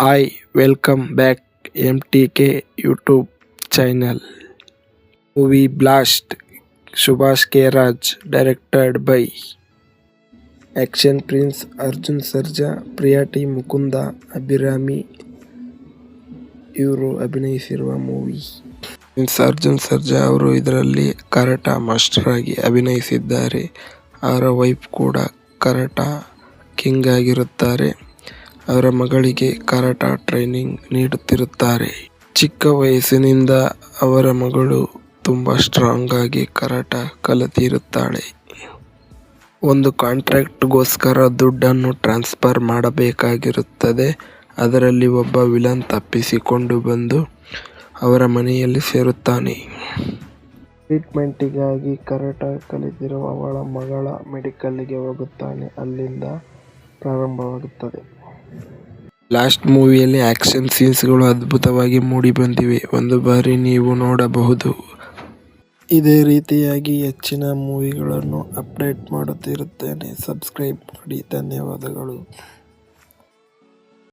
Hi, welcome back MTK YouTube channel. Movie Blast, Subhash K. Raj, directed by Action Prince Arjun Sarja, Priya T. Mukunda, Abhirami ಇವರು ಅಭಿನಯಿಸಿರುವ movie. Prince Arjun Sarja ಅವರು ಇದರಲ್ಲಿ karate master ಆಗಿ ಅಭಿನಯಿಸಿದ್ದಾರೆ. ಅವರ wife ಕೂಡ karate king ಆಗಿರುತ್ತಾರೆ. ಅವರ ಮಗಳಿಗೆ ಕರಾಟ ಟ್ರೈನಿಂಗ್ ನೀಡುತ್ತಿರುತ್ತಾರೆ. ಚಿಕ್ಕ ವಯಸ್ಸಿನಿಂದ ಅವರ ಮಗಳು ತುಂಬಾ ಸ್ಟ್ರಾಂಗ್ ಆಗಿ ಕರಾಟ ಕಲಿತಿರುತ್ತಾಳೆ. ಒಂದು ಕಾಂಟ್ರಾಕ್ಟ್ಗೋಸ್ಕರ ದುಡ್ಡನ್ನು ಟ್ರಾನ್ಸ್ಫರ್ ಮಾಡಬೇಕಾಗಿರುತ್ತದೆ. ಅದರಲ್ಲಿ ಒಬ್ಬ ವಿಲನ್ ತಪ್ಪಿಸಿಕೊಂಡು ಬಂದು ಅವರ ಮನೆಯಲ್ಲಿ ಸೇರುತ್ತಾನೆ. ಟ್ರೀಟ್ಮೆಂಟಿಗಾಗಿ ಕರಾಟ ಕಲಿತಿರುವ ಅವಳ ಮಗಳ ಮೆಡಿಕಲ್ಗೆ ಹೋಗುತ್ತಾನೆ. ಅಲ್ಲಿಂದ ಪ್ರಾರಂಭವಾಗುತ್ತದೆ. ಲಾಸ್ಟ್ ಮೂವಿಯಲ್ಲಿ ಆಕ್ಷನ್ ಸೀನ್ಸ್ಗಳು ಅದ್ಭುತವಾಗಿ ಮೂಡಿ ಬಂದಿವೆ. ಒಂದು ಬಾರಿ ನೀವು ನೋಡಬಹುದು. ಇದೇ ರೀತಿಯಾಗಿ ಹೆಚ್ಚಿನ ಮೂವಿಗಳನ್ನು ಅಪ್ಡೇಟ್ ಮಾಡುತ್ತಿರುತ್ತೇನೆ. ಸಬ್ಸ್ಕ್ರೈಬ್ ಮಾಡಿ. ಧನ್ಯವಾದಗಳು.